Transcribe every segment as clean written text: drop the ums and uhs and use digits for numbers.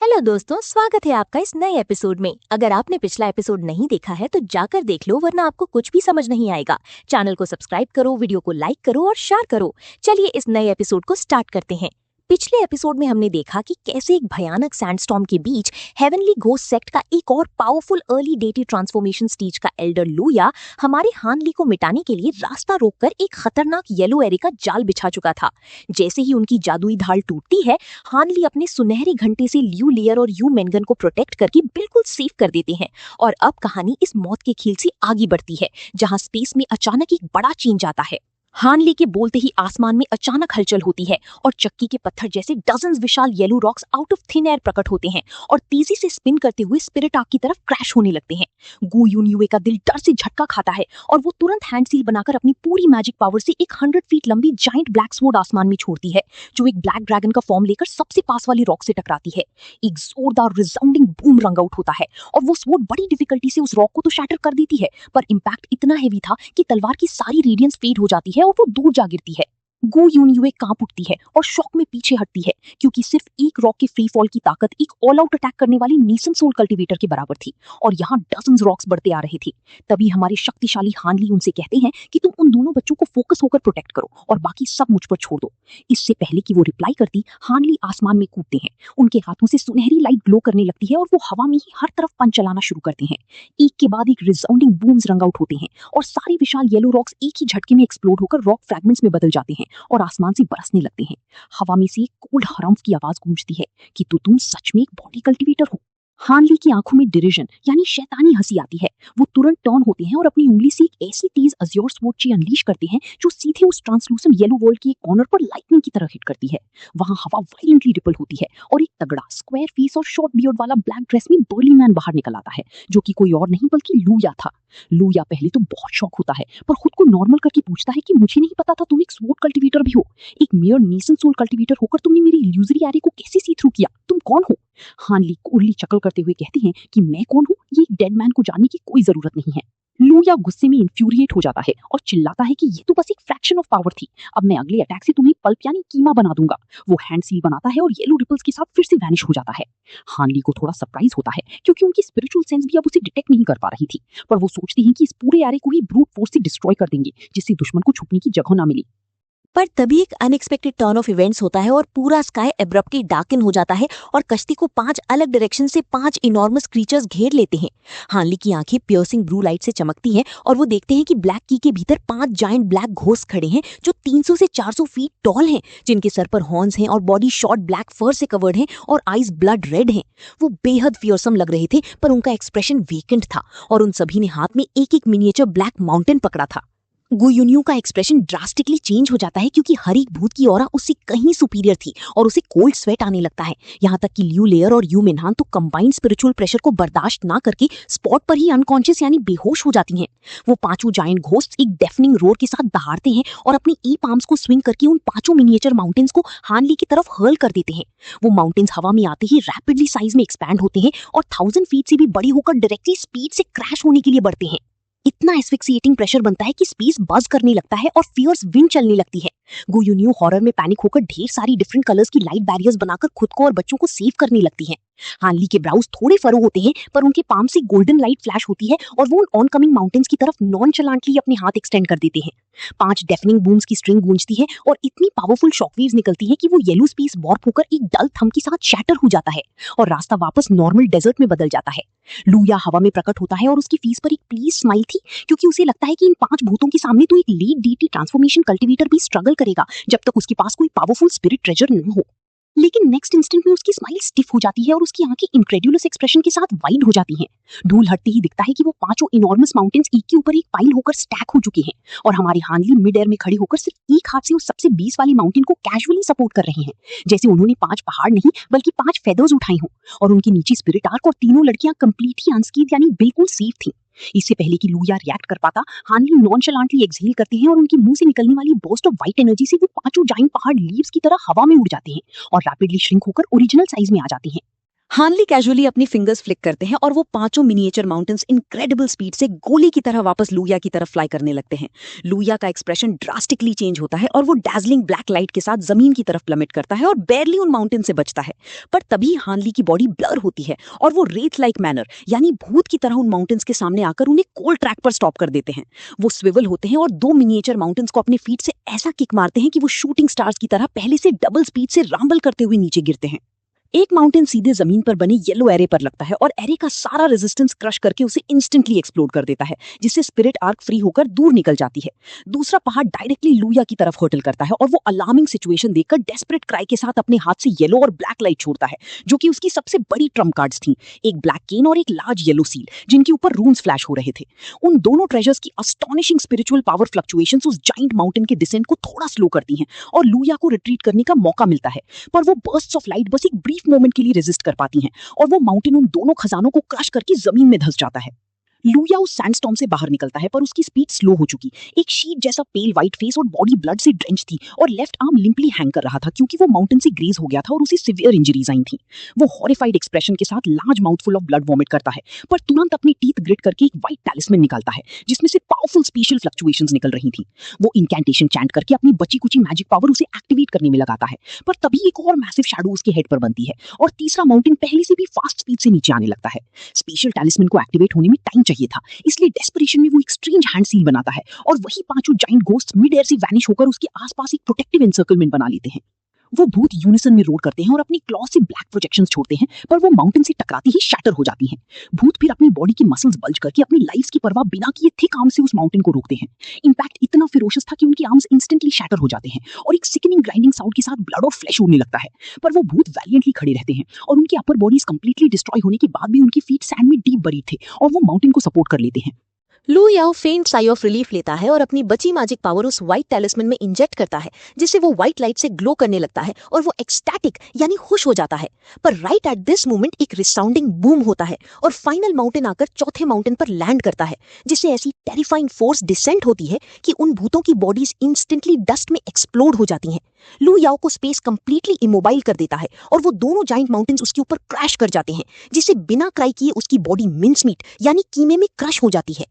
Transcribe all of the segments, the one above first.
Hello दोस्तों, स्वागत है आपका इस नए एपिसोड में। अगर आपने पिछला एपिसोड नहीं देखा है तो जाकर देख लो, वरना आपको कुछ भी समझ नहीं आएगा। चैनल को सब्सक्राइब करो, वीडियो को लाइक करो और शेयर करो। चलिए इस नए एपिसोड को स्टार्ट करते हैं। पिछले एपिसोड में हमने देखा कि कैसे एक भयानक सैंडस्टॉर्म के बीच हेवनली घोस्ट सेक्ट का एक और powerful early deity transformation stage का एल्डर लूया हमारे हानली को मिटाने के लिए रास्ता रोककर एक खतरनाक येलो एरे का जाल बिछा चुका था। जैसे ही उनकी जादुई ढाल टूटती है, हानली अपने सुनहरे घंटे से ल्यू लेयर और यू मेंगन को प्रोटेक्ट करके बिल्कुल सेफ कर देते हैं। और अब कहानी इस मौत के खेल से आगे बढ़ती है, जहां स्पेस में अचानक एक बड़ा चेंज आता है। हानली के बोलते ही आसमान में अचानक हलचल होती है और चक्की के पत्थर जैसे dozens Vishal yellow rocks out of thin air प्रकट होते हैं और तेजी से स्पिन करते हुए स्पिरिट आर्क की तरफ क्रैश होने लगते हैं। गु यूनयुए का दिल डर से झटका खाता है और वो तुरंत हैंड सील बनाकर अपनी पूरी मैजिक पावर से एक 100 फीट लंबी जाइंट ब्लैक स्वॉर्ड आसमान में छोड़ती है, जो एक ब्लैक ड्रैगन का फॉर्म लेकर सबसे पास वाली रॉक से टकराती है। एक जोरदार रिसाउंडिंग बूम रंग आउट होता है और वो स्वॉर्ड बड़ी डिफिकल्टी से उस रॉक को तो शैटर कर देती है, पर इम्पैक्ट इतना हेवी था कि तलवार की सारी रेडियंस फेड हो जाती है और वो दूर जा गिरती है। गु यूनयुए कांप उठती है और शॉक में पीछे हटती है, क्योंकि सिर्फ एक रॉक के फ्री फॉल की ताकत एक ऑल आउट अटैक करने वाली नीसन सोल कल्टीवेटर के बराबर थी और यहाँ डजन्स रॉक्स बढ़ते आ रहे थे। तभी हमारे शक्तिशाली हानली उनसे कहते हैं कि तुम उन दोनों बच्चों को फोकस होकर प्रोटेक्ट करो और बाकी सब मुझ पर छोड़ दो। इससे पहले कि वो रिप्लाई करती, हानली आसमान में कूदते हैं। उनके हाथों से सुनहरी लाइट ग्लो करने लगती है और वो हवा में ही हर तरफ पंच चलाना शुरू करते हैं। एक के बाद एक रिसाउंडिंग बूम्स रंग आउट होते हैं और सारे विशाल येलो रॉक्स एक ही झटके में एक्सप्लोड होकर रॉक फ्रैगमेंट्स में बदल जाते हैं और आसमान से बरसने लगते हैं। हवा में से एक कोल्ड हरम्फ की आवाज गूंजती है कि तो तुम सच में एक बॉडी कल्टीवेटर हो। हानली की आंखों में डिरिजन यानी शैतानी हंसी आती है। वो तुरंत टर्न होते हैं और अपनी उंगली से एक ऐसी तेज अज़्योर स्वॉर्ड ची अनलीश करते हैं जो सीधे उस ट्रांसलूसेंट येलो वर्ल्ड के एक कॉर्नर पर लाइटनिंग की तरह हिट करती है। वहां हवा वायलेंटली रिपल होती है और एक तगड़ा स्क्वायर फेस और शॉर्ट बियर्ड वाला ब्लैक ड्रेस में बर्ली मैन बाहर निकल आता है, जो कि कोई और नहीं बल्कि लूया था। लूया पहले तो बहुत शॉक होता है, पर खुद को नॉर्मल करके पूछता है कि मुझे नहीं पता था तुम एक स्वॉर्ड कल्टीवेटर भी हो। एक मेयर नीसन सोल कल्टीवेटर होकर तुमने मेरी इल्यूजरी एरे को कैसे सी थ्रू किया? तुम कौन हो? हानली कोरली चकल करते हुए कहते हैं कि मैं कौन हूँ ये एक डेड मैन को जानने की कोई जरूरत नहीं है। लूया गुस्से में इंफ्यूरिएट हो जाता है और चिल्लाता है कि ये तो बस एक फ्रैक्शन ऑफ पावर थी। अब मैं अगले अटैक से तुम्हें पल्प यानी कीमा बना दूंगा। वो हैंड सील बनाता है और येलो रिपल्स के साथ फिर से वैनिश हो जाता है। हानली को थोड़ा सरप्राइज होता है, क्योंकि उनकी स्पिरिचुअल सेंस भी अब उसे डिटेक्ट नहीं कर पा रही थी, पर वो सोचती हैं कि इस पूरे एरे को ही ब्रूट फोर्स से डिस्ट्रॉय कर देंगे, जिससे दुश्मन को छुपने की जगह ना मिली। पर तभी एक अनएक्सपेक्टेड टर्न ऑफ इवेंट्स होता है और पूरा स्काई एब्रप्टली डार्कन हो जाता है और कश्ती को 5 अलग डायरेक्शन से 5 इनॉर्मस क्रीचर्स घेर लेते हैं। हानली की आंखें पियर्सिंग ब्लू लाइट से चमकती हैं और वो देखते हैं कि ब्लैक की के भीतर 5 जायंट ब्लैक घोस्ट खड़े हैं, जो 300 से 400 फीट टॉल हैं, जिनके सर पर हॉर्न्स हैं और बॉडी शॉर्ट ब्लैक फर से कवर्ड है और आईज ब्लड रेड हैं। वो बेहद फियरसम लग रहे थे, पर उनका एक्सप्रेशन वेकेंट था और उन सभी ने हाथ में एक एक मिनिएचर ब्लैक माउंटेन पकड़ा था। गु यूनयू का एक्सप्रेशन ड्रास्टिकली चेंज हो जाता है, क्योंकि हर एक भूत की ऑरा उससे कहीं सुपीरियर थी और उसे कोल्ड स्वेट आने लगता है। यहाँ तक कि ल्यू लेयर और यू मिन्हान तो कंबाइंड स्पिरिचुअल प्रेशर को बर्दाश्त ना करके स्पॉट पर ही अनकॉन्शियस यानी बेहोश हो जाती हैं। वो पांचों जायंट घोस्ट्स एक डेफनिंग रोर के साथ दहाड़ते हैं और अपनी ई पाम्स को स्विंग करके उन 5 मिनिएचर माउंटेन्स को हानली की तरफ हर्ल कर देते हैं। वो माउंटेन्स हवा में आते ही रैपिडली साइज में एक्सपैंड होते हैं और 1000 फीट से भी बड़ी होकर डायरेक्टली स्पीड से क्रैश होने के लिए बढ़ते हैं। इतना एस्फिक्सिएटिंग प्रेशर बनता है कि स्पेस बज करने लगता है और फियर्स विंड चलने लगती है। गु यूनयू हॉरर में पैनिक होकर ढेर सारी डिफरेंट कलर्स की लाइट बैरियर्स बनाकर खुद को और बच्चों को सेव करने लगती है। हानली के ब्राउज थोड़े फरो होते हैं, पर उनके पाम से गोल्डन लाइट फ्लैश होती है और वो उन ऑनकमिंग माउंटेन्स की तरफ नॉनचलांटली अपने हाथ एक्सटेंड कर देते हैं। 5 डेफनिंग बूम्स की स्ट्रिंग गूंजती है और इतनी पावरफुल शॉकवेव्स निकलती हैं कि वो येलो स्पेस वॉर्प होकर एक डल थम के साथ शैटर हो जाता है और रास्ता वापस नॉर्मल डेजर्ट में बदल जाता है। लूया हवा में प्रकट होता है और उसकी फेस पर एक प्लीज स्माइल थी, क्योंकि उसे लगता है कि इन 5 भूतों के सामने तो एक लीड डीटी ट्रांसफॉर्मेशन कल्टीवेटर भी स्ट्रगल करेगा, जब तक उसके पास कोई पावरफुल स्पिरिट ट्रेजर न हो। लेकिन नेक्स्ट इंस्टेंट में उसकी स्माइल स्टिफ हो जाती है और उसकी आंखें इनक्रेडुलस एक्सप्रेशन के साथ वाइड हो जाती हैं। धूल हटते ही दिखता है कि वो 5 इनॉर्मस माउंटेन्स एक के ऊपर एक पाइल होकर स्टैक हो चुके हैं और हमारी हानली मिड एयर में खड़े होकर सिर्फ एक हाथ से उस सबसे 20 वाली माउंटेन को कैजुअली सपोर्ट कर रहे हैं, जैसे उन्होंने 5 पहाड़ नहीं बल्कि 5 फेदर्स उठाए हों। और उनके नीचे स्पिरिट आर्क और तीनों लड़कियां कंप्लीटली अनस्कीथ यानी बिल्कुल सेफ थी। इससे पहले कि लूया रिएक्ट कर पाता, हानली नॉनचलांटली एक्सहेल करते हैं और उनके मुंह से निकलने वाली बर्स्ट ऑफ व्हाइट एनर्जी से वो 5 जायंट पहाड़ लीव्स की तरह हवा में उड़ जाते हैं और रैपिडली श्रिंक होकर ओरिजिनल साइज में आ जाते हैं। हानली कैजुअली अपनी फिंगर्स फ्लिक करते हैं और वो पांचों मिनिएचर माउंटेन्स इनक्रेडिबल स्पीड से गोली की तरह वापस लूया की तरफ फ्लाई करने लगते हैं। लूया का एक्सप्रेशन ड्रास्टिकली चेंज होता है और वो डैजलिंग ब्लैक लाइट के साथ जमीन की तरफ प्लमेट करता है और बैरली उन माउंटेन से बचता है। पर तभी हानली की बॉडी ब्लर होती है और वो रेत लाइक मैनर यानी भूत की तरह उन माउंटेन्स के सामने आकर उन्हें कोल्ड ट्रैक पर स्टॉप कर देते हैं। वो स्विवल होते हैं और दो मिनिएचर माउंटेन्स को अपने फीट से ऐसा किक मारते हैं कि वो शूटिंग स्टार्स की तरह पहले से डबल स्पीड से राम्बल करते हुए नीचे गिरते हैं। एक माउंटेन सीधे जमीन पर बने येलो एरे पर लगता है और एरे का सारा रेजिस्टेंस क्रश करके उसे इंस्टेंटली एक्सप्लोड कर देता है, जिससे स्पिरिट आर्क फ्री होकर दूर निकल जाती है। दूसरा पहाड़ डायरेक्टली लूया की तरफ हर्टल करता है और वो अलार्मिंग सिचुएशन देखकर डेस्परेट क्राई के साथ अपने हाथ से येलो और ब्लैक लाइट छोड़ता है, जो कि उसकी सबसे बड़ी ट्रम्प कार्ड्स थी, एक ब्लैक केन और एक लार्ज येलो सील जिनके ऊपर रून्स फ्लैश हो रहे थे। उन दोनों ट्रेजर्स की अस्टॉनिशिंग स्पिरिचुअल पावर फ्लक्चुएशंस उस जाइंट माउंटेन के डिसेंट को थोड़ा स्लो करती हैं और लूया को रिट्रीट करने का मौका मिलता है। पर वो बर्स्ट्स ऑफ लाइट बस एक ब्रीफ मोमेंट के लिए रेजिस्ट कर पाती हैं और वो माउंटेन उन दोनों खजानों को क्रश करके जमीन में धंस जाता है। लूया उस सैंडस्टॉर्म से बाहर निकलता है पर उसकी स्पीड स्लो हो चुकी, एक शीट जैसा पेल व्हाइट फेस और बॉडी ब्लड से ड्रेंच थी और लेफ्ट आर्म लिंपली हैंग कर रहा था क्योंकि वो माउंटेन से ग्रेज हो गया था और उसे सिवियर इंजरीज आई थी। वो हॉरिफाइड एक्सप्रेशन के साथ large mouthful of blood vomit करता है पर तुरंत अपनी टीथ ग्रिट करके एक व्हाइट टैलिस्मैन निकालता है जिसमें से पावरफुल स्पेशल फ्लक्चुएशंस निकल रही थी। वो इंकैंटेशन चैंट करके अपनी बची कुची मैजिक पावर उसे एक्टिवेट करने में लगाता है, पर तभी एक और मैसिव शैडो उसके हेड पर बनती है और तीसरा माउंटेन पहले से भी फास्ट स्पीड से नीचे आने लगता है। स्पेशल टैलिस्मैन को एक्टिवेट होने में टाइम चाहिए था, इसलिए डेस्परेशन में वो एक स्ट्रेंज हैंड सील बनाता है और वही पांचों जाइंट घोस्ट्स मिड एयर से वैनिश होकर उसके आसपास एक प्रोटेक्टिव एनसर्कलमेंट बना लेते हैं। वो भूत यूनिसन में रोड करते हैं और अपनी क्लॉ से ब्लैक प्रोजेक्शंस छोड़ते हैं, पर वो माउंटेन से टकराती ही शैटर हो जाती हैं। भूत फिर अपनी बॉडी की मसल्स बल्ज करके अपनी लाइफ की परवाह बिना किए थिक आर्म से उस माउंटेन को रोकते हैं। इंपैक्ट इतना फिरोशियस था कि उनके आर्म्स इंस्टेंटली शैटर हो जाते हैं और एक सिकनिंग ग्राइंडिंग साउंड के साथ ब्लड और फ्लैश उड़ने लगता है। पर वो भूत वैलियंटली खड़े रहते हैं और उनकी अपर बॉडीज कंप्लीटली डिस्ट्रॉय होने के बाद भी उनकी फीट सैंड में डीप बरीड थे और वो माउंटेन को सपोर्ट कर लेते हैं। लू याओ फेंट साई ऑफ रिलीफ लेता है और अपनी बची मैजिक पावर उस व्हाइट टैलिस्मैन में इंजेक्ट करता है, जिससे वो व्हाइट लाइट से ग्लो करने लगता है और वो एक्सटैटिक यानी खुश हो जाता है। पर राइट एट दिस मोमेंट एक रिसाउंडिंग बूम होता है और फाइनल माउंटेन आकर चौथे माउंटेन पर लैंड करता है, जिससे ऐसी टेरिफाइंग फोर्स डिसेंट होती है कि उन भूतों की बॉडीज इंस्टेंटली डस्ट में एक्सप्लोड हो जाती हैं। लू याओ को स्पेस कंप्लीटली इमोबाइल कर देता है और वो दोनों जाइंट माउंटेन्स उसके ऊपर क्रैश कर जाते हैं, जिससे बिना क्राई किए उसकी बॉडी मिंस मीट यानी कीमे में क्रश हो जाती है।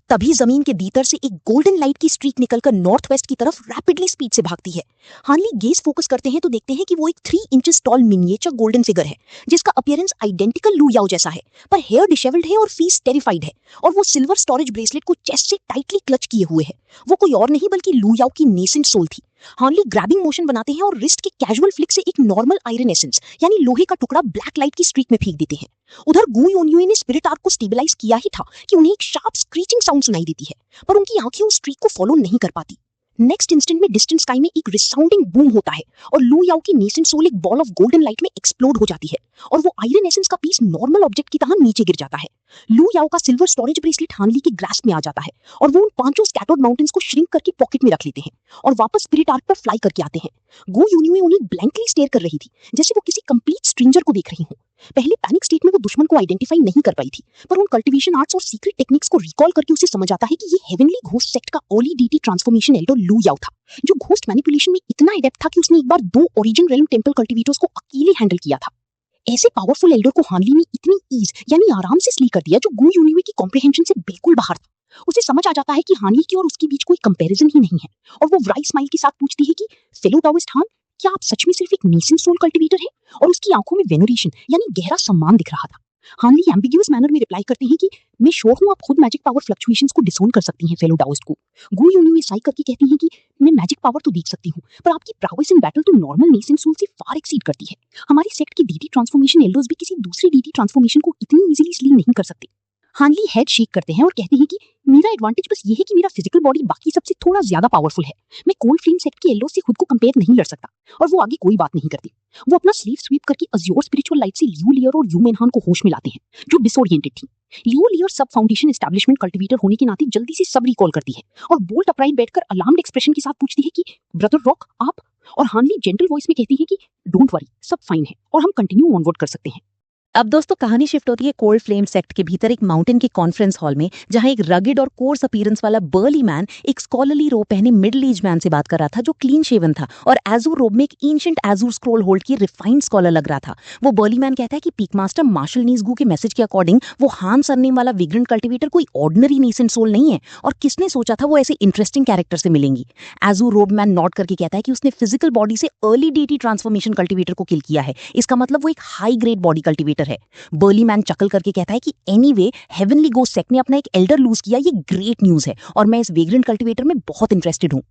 तभी जमीन के भीतर से एक गोल्डन लाइट की स्ट्रीक निकलकर नॉर्थ वेस्ट की तरफ रैपिडली स्पीड से भागती है। हानली गेज फोकस करते हैं तो देखते हैं कि वो एक 3 inches tall miniature golden figure है, जिसका अपीयरेंस आइडेंटिकल लू याओ जैसा है, पर हेयर डिशेवल्ड है और फेस टेरिफाइड है और वो सिल्वर स्टोरेज ब्रेसलेट को चेस्ट से टाइटली क्लच किए हुए है। वो कोई और नहीं बल्कि लू याओ की नेसेंट सोल थी। हानली ग्रैबिंग मोशन बनाते हैं और रिस्ट के कैजुअल फ्लिक से एक नॉर्मल आयरन एसेंस यानी लोहे का टुकड़ा ब्लैक लाइट की स्ट्रीक में फेंक देते हैं। उधर गू योनयुई ने स्पिरिट आर्क को स्टेबलाइज किया ही था कि उन्हें एक शार्प स्क्रीचिंग साउंड सुनाई देती है, पर उनकी आंखें उस स्ट्रीक को फॉलो नहीं कर पाती। नेक्स्ट इंस्टेंट में डिस्टेंट स्काई में एक रिसाउंडिंग बूम होता है और लू याओ की नेसेंट सोल एक बॉल ऑफ गोल्डन लाइट में एक्सप्लोड हो जाती है और वो आयरन एसेंस का पीस नॉर्मल ऑब्जेक्ट की तरह नीचे गिर जाता है। लू याओ का सिल्वर स्टोरेज ब्रेसलेट हानली के ग्रास्प में आ जाता है और वो उन पांचों स्कैटर्ड माउंटेन्स को श्रिंक करके पॉकेट में रख लेते हैं और वापस स्पिरिट आर्क पर फ्लाई करके आते हैं। गो यूनियुई उन्हें ब्लैंकली स्टेयर कर रही थी, जैसे वो किसी कंप्लीट स्ट्रेंजर को देख रही हो। पहले पैनिक स्टेट में वो दुश्मन को आइडेंटिफाई नहीं कर पाई थी, पर उन कल्टीवेशन आर्ट्स और सीक्रेट टेक्निक्स को रिकॉल करके उसे समझ आता है कि ये हेवनली घोस्ट सेक्ट का अर्ली डीटी ट्रांसफॉर्मेशन एल्डर लू याओ था, जो घोस्ट मैनिपुलेशन में इतना एडेप्ट था कि उसने एक बार 2 ओरिजिन रेल्म टेंपल कल्टीवेटर्स को अकेले हैंडल किया था। ऐसे पावरफुल एल्डर को हानली ने इतनी ईज यानी आराम से स्ली कर दिया जो गू यूनियुई की कॉम्प्रिहेंशन से बिल्कुल बाहर था। उसे समझ आ जाता है कि हानली की और उसके बीच कोई कंपैरिजन ही नहीं है और वो व्राइट स्माइल के साथ पूछती है कि फेलो टाओइस्ट हान, क्या आप सच में सिर्फ एक नेसेंट सोल कल्टीवेटर है? और उसकी आंखों में वेनरेशन यानी गहरा सम्मान दिख रहा था। हानली एम्बिग्यूअस मैनर में रिप्लाई करते हैं कि मैं श्योर हूं आप खुद मैजिक पावर फ्लक्चुएशंस को डिसोन कर सकती हैं फेलो टाओइस्ट को। गू यूनियुई साई करके कहती हैं कि मैं मैजिक पावर तो देख सकती हूं, पर आपकी प्राउस इन बैटल तो नॉर्मल नेसेंट सोल से फार एक्सीड करती है। हमारी सेक्ट की डीटी ट्रांसफॉर्मेशन एल्डर्स भी किसी दूसरे डीटी ट्रांसफॉर्मेशन को इतनी इजीली स्ली नहीं कर सकते। हानली हेड शेक करते हैं और कहते हैं कि मेरा एडवांटेज बस ये है कि मेरा फिजिकल बॉडी बाकी सबसे थोड़ा ज्यादा पावरफुल है। मैं कोल्ड फ्लेम सेक्ट के एल्डो से खुद को कंपेयर नहीं कर सकता। और वो आगे कोई बात नहीं करती। वो अपना स्लीव स्वीप करके अज्योर स्पिरिचुअल लाइट से लियो लियर और यू मेनहान को होश में लाते हैं, जो डिसोरिएंटेड थी। लियो लियर सब फाउंडेशन एस्टैब्लिशमेंट कल्टीवेटर होने के नाते जल्दी से सब रिकॉल करती है और बोल्ट अपराइट बैठकर अलार्म्ड एक्सप्रेशन के साथ पूछती है कि ब्रदर रॉक आप? और हानली जेंटल वॉइस में कहती है कि डोंट वरी, सब फाइन है और हम कंटिन्यू ऑनवर्ड कर सकते हैं। अब दोस्तों कहानी शिफ्ट होती है कोल्ड फ्लेम सेक्ट के भीतर एक माउंटेन के कॉन्फ्रेंस हॉल में, जहां एक रगेड और कोर्स अपीयरेंस वाला बर्ली मैन एक स्कॉलरली रोब पहने मिडिल एज मैन से बात कर रहा था जो क्लीन शेवन था और एजूर रोब में एक एंशिएंट एजूर स्क्रोल होल्ड की रिफाइंड स्कॉलर लग रहा था। वो बर्ली मैन कहता है कि पीक मास्टर मार्शल नीसगू के मैसेज के अकॉर्डिंग वो हान सरनेम वाला विग्रेंट कल्टिवेटर कोई ऑर्डिनरी नेसेंट सोल नहीं है और किसने सोचा था वो ऐसे इंटरेस्टिंग कैरेक्टर से मिलेंगी। एजूर रोब मैन नॉट करके कहता है कि उसने फिजिकल बॉडी से अर्ली डेटी ट्रांसफॉर्मेशन कल्टिवेटर को किल किया है, इसका मतलब वो एक हाई ग्रेड बॉडी कल्टिवेटर है। बर्ली मैन चकल करके कहता है कि एनीवे हेवनली गोस्ट सेक्ट ने अपना एक एल्डर लूज किया, ये ग्रेट न्यूज है और मैं इस वेग्रेंट कल्टिवेटर में बहुत इंटरेस्टेड हूं।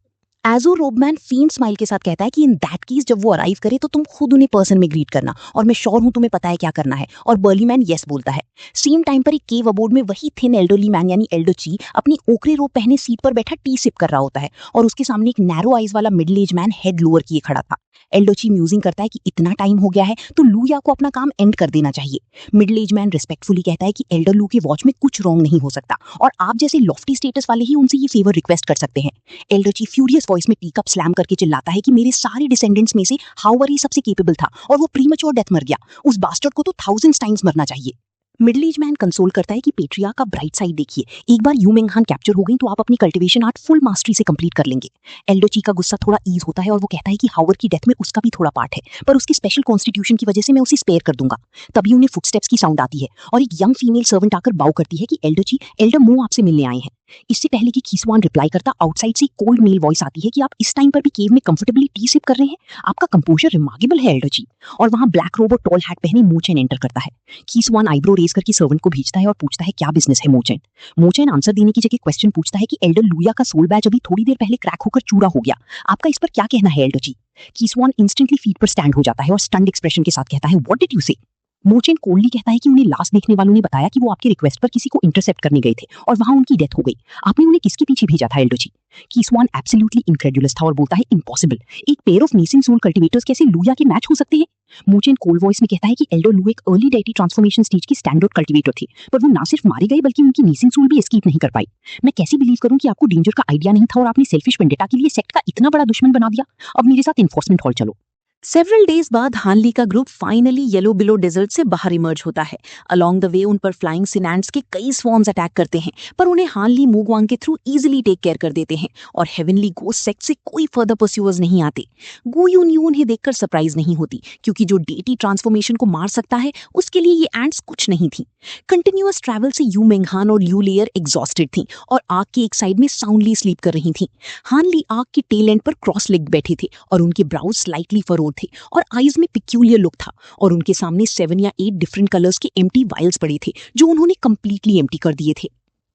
एजो रोबमैन फीन स्माइल के साथ कहता है कि इन दैट केस जब वो अराइव करे तो तुम खुद उन्हें पर्सन में ग्रीट करना और मैं श्योर हूं तुम्हें पता है क्या करना है। और बर्ली मैन यस बोलता है। सेम टाइम पर एक केव अबोर्ड में वही थिन एल्डरली मैन यानी एल्डो ची अपनी ओकरे रोब पहने सीट पर बैठा टी सिप कर रहा होता है और उसके सामने एक नैरो आइज वाला middle age man head lower किए खड़ा था। एल्डो ची म्यूजिंग करता है कि इतना टाइम हो गया है तो लूया को अपना काम एंड कर देना चाहिए। मिडिल एज मैन रिस्पेक्टफुली कहता है कि एल्डर लू के वॉच में कुछ रॉन्ग नहीं हो सकता और आप जैसे लॉफ्टी स्टेटस वाले ही उनसे ये फेवर रिक्वेस्ट कर सकते हैं। एल्डो ची फ्यूरियस वॉइस में टीकअप स्लैम करके चिल्लाता है कि मेरे सारे डिसेंडेंट्स में से हाउवर ही सबसे केपेबल था और वो प्रीमैच्योर डेथ मर गया, उस बास्टर्ड को तो 1000 टाइम्स मरना चाहिए। मिडिल एज मैन कंसोल करता है कि पेट्रिया का ब्राइट साइड देखिए, एक बार यू मेंग हान कैप्चर हो गई तो आप अपनी कल्टीवेशन आर्ट फुल मास्टरी से कंप्लीट कर लेंगे। एल्डोची का गुस्सा थोड़ा ईज होता है और वो कहता है कि हावर की डेथ में उसका भी थोड़ा पार्ट है, पर उसकी स्पेशल कॉन्स्टिट्यूशन की वजह से मैं उसे स्पेयर कर दूंगा। तभी उन्हें फुटस्टेप्स की साउंड आती है और एक यंग फीमेल सर्वेंट आकर बाउ करती है कि एल्डोची एल्डर मो आपसे मिलने आए हैं। इससे पहले कि खीसवान रिप्लाई करता, आउटसाइड से कोल्ड मेल वॉइस आती है कि आप इस टाइम पर भी केव में कंफर्टेबली टी सिप कर रहे हैं, आपका कंपोजर रिमार्केबल है एल्डोची। और वहां ब्लैक रोब और टॉल हैट पहने मोचेन एंटर करता है। खीसवान आईब्रो रेज करके सर्वेंट को भेजता है और पूछता है क्या बिजनेस है मोचेन। मोचेन आंसर देने की जगह क्वेश्चन पूछता है कि एल्डर लूया का सोल बैज अभी थोड़ी देर पहले क्रैक होकर चूरा हो गया, आपका इस पर क्या कहना है एल्डोची। खीसवान इंस्टेंटली फीट पर स्टैंड हो जाता है और स्टंड एक्सप्रेशन के साथ कहता है व्हाट डिड यू से। मोचेन कोल्डली कहता है कि उन्हें लास्ट देखने वालों ने बताया कि वो आपके रिक्वेस्ट पर किसी को इंटरसेप्ट करने गए थे और वहां उनकी डेथ हो गई, आपने उन्हें किसके पीछे भेजा था एल्डोची। कीसवान एब्सोल्युटली इनक्रेडुलस था और बोलता है इम्पॉसिबल, एक पेयर ऑफ नीसिन सोल कल्टिवेटर्स कैसे लूया के मैच हो सकते हैं। मोचेन कोल्ड वॉइस में कहता है कि एल्डर लू एक अर्ली डेटी ट्रांसफॉर्मेशन स्टेज की स्टैंडर्ड कल्टिवेटर थे, पर वो ना सिर्फ मारे गए बल्कि उनकी नीसिन सोल भी एस्केप नहीं कर पाई। मैं कैसे बिलीव करूं कि आपको डेंजर का आइडिया नहीं था और आपने सेल्फिश वेंडेटा के लिए सेक्ट का इतना बड़ा दुश्मन बना दिया। अब मेरे साथ इन्फोर्समेंट हॉल चलो। सेवरल डेज बाद हानली का group finally yellow below desert से बाहर इमर्ज होता है। अलोंग द वे उन पर फ्लाइंग सिनेंट्स के कई स्वॉर्म्स अटैक करते हैं, पर उन्हें हानली मूगवांग के थ्रू इजीली टेक केयर कर देते हैं और हेवनली गोस्ट सेक्ट से कोई फर्दर परस्यूअर्स नहीं आते। गु यून यू उन्हें देखकर सरप्राइज नहीं होती, क्योंकि जो डेटी ट्रांसफॉर्मेशन को मार सकता है उसके लिए ये एंट्स कुछ नहीं थी। कंटिन्यूअस ट्रैवल से यू मेंगहान और ल्यू लेयर एग्जॉस्टेड थी और आग की एक साइड में साउंडली स्लीप कर रही थी। हानली आग के टेल एंड पर क्रॉस लेग बैठे थे और उनके ब्राउज स्लाइटली फरोड थे और आईज में पिक्यूलियर लुक था और उनके सामने 7 या 8 डिफरेंट कलर्स के एम्प्टी वाइल्स पड़े थे जो उन्होंने कंप्लीटली एम्प्टी कर दिए थे।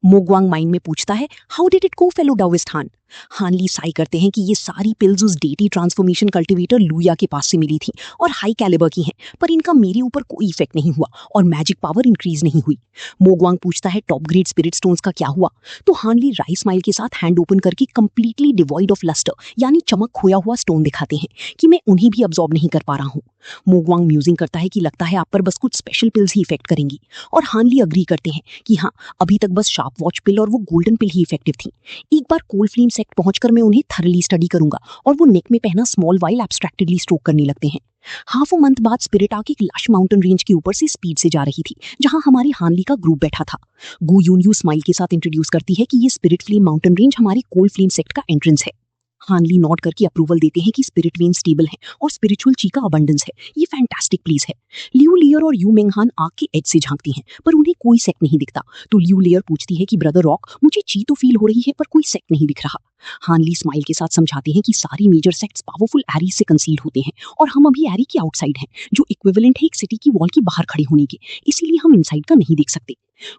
मोगवांग माइंड में पूछता है how did it go fellow Daoist Han. हानली साई करते हैं कि ये सारी पिल्स उस डेटी ट्रांसफॉर्मेशन कल्टिवेटर लूया के पास से मिली थी और हाई कैलिबर की हैं, पर इनका मेरे ऊपर कोई इफेक्ट नहीं हुआ और मैजिक पावर इंक्रीज नहीं हुई। मोगवांग पूछता है टॉप ग्रेड स्पिरिट स्टोन्स का क्या हुआ, तो हानली राइस स्माइल के साथ हैंड ओपन करके कंप्लीटली डिवॉइड ऑफ लस्टर यानी चमक खोया हुआ स्टोन दिखाते हैं कि मैं उन्हें भी अब्सॉर्ब नहीं कर पा रहा हूँ। मोगवांग म्यूजिंग करता है कि लगता है आप पर बस कुछ स्पेशल पिल्स ही इफेक्ट करेंगी और हानली अग्री करते हैं कि हाँ, अभी तक बस शार्प वॉच पिल और वो गोल्डन पिल ही इफेक्टिव थी। एक बार कोल्ड फ्लेम सेक्ट पहुंचकर मैं उन्हें थरली स्टडी करूंगा और वो नेक में पहना स्मॉल वाइल एब्स्ट्रैक्टेडली स्ट्रोक करने लगते हैं। हाफ अ मंथ बाद स्पिरिट आग एक लश माउंटेन रेंज के ऊपर से स्पीड से जा रही थी जहां हमारी हानली का ग्रुप बैठा था। गु यून यू स्माइल के साथ इंट्रोड्यूस करती है कि ये स्पिरिट फ्लेम माउंटेन रेंज हमारे कोल्ड फ्लेम सेक्ट का एंट्रेंस है। हानली नॉट करके अप्रूवल देते हैं कि स्पिरिट वेन स्टेबल है और स्पिरिचुअल ची का अबंडेंस है, ये फैंटास्टिक प्लेस है। लियू लेयर और यू मेंगहान आग के एज से झांकती हैं, पर उन्हें कोई सेक्ट नहीं दिखता, तो लियू लेयर पूछती है कि ब्रदर रॉक मुझे ची तो फील हो रही है पर कोई सेक्ट नहीं दिख रहा। हानली स्माइल के साथ समझाते हैं कि सारी मेजर सेक्ट्स पावरफुल एरीज से कंसील्ड होते हैं और हम अभी एरी के आउटसाइड हैं, जो इक्विवेलेंट है एक सिटी की वॉल के बाहर खड़े होने के, इसीलिए हम इनसाइड का नहीं देख सकते।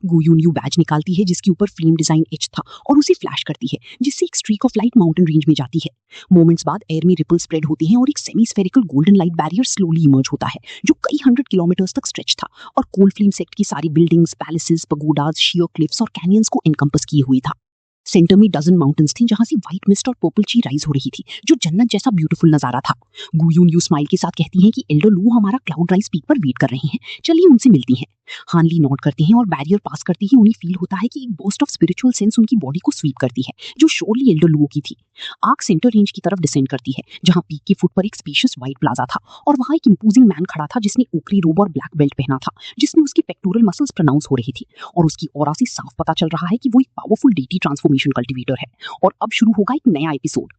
गुयून यू बैज निकालती है जिसके ऊपर फ्लेम डिजाइन एच था और उसे फ्लैश करती है, जिससे एक streak of light mountain range में जाती है। मोमेंट्स बाद एयर में रिपल स्प्रेड होती हैं और एक semi spherical golden light barrier slowly emerge होता है जो कई 100 किलोमीटर्स तक स्ट्रेच था और कोल्ड फ्लेम सेक्ट की सारी बिल्डिंग्स, पैलेसेस, पगोडाज, शियर क्लिफ्स और कैनियंस को एनकंपस किए हुई था। सेंटर में डजन माउंटेन्स थे जहां से व्हाइट मिस्ट और पर्पल ची राइज हो रही थी, जो जन्नत जैसा ब्यूटीफुल नजारा था। गुयून यू स्माइल के साथ कहती हैं कि एल्डर लू हमारा क्लाउड राइज पीक पर वेट कर रहे हैं, चलिए उनसे मिलती हैं। हानली नोट करती हैं और बैरियर पास करती ही उन्हें फील होता है कि एक बर्स्ट ऑफ स्पिरिचुअल सेंस उनकी बॉडी को स्वीप करती है, जो श्योरली एल्डर लू की थी। आर्क सेंटर रेंज की तरफ डिसेंड करती है, जहां पीक के फुट पर एक स्पेशियस व्हाइट प्लाजा था और वहां एक इंपोजिंग मैन खड़ा था जिसने ओकरी रोब और ब्लैक बेल्ट पहना था, जिसमें उसकी पेक्टोरल मसल्स प्रोनाउंस हो रही थी और उसकी ऑरा से साफ पता चल रहा है कि वो एक पावरफुल डीटी ट्रांसफॉर्मेशन कल्टीवेटर है। और अब शुरू होगा एक नया एपिसोड।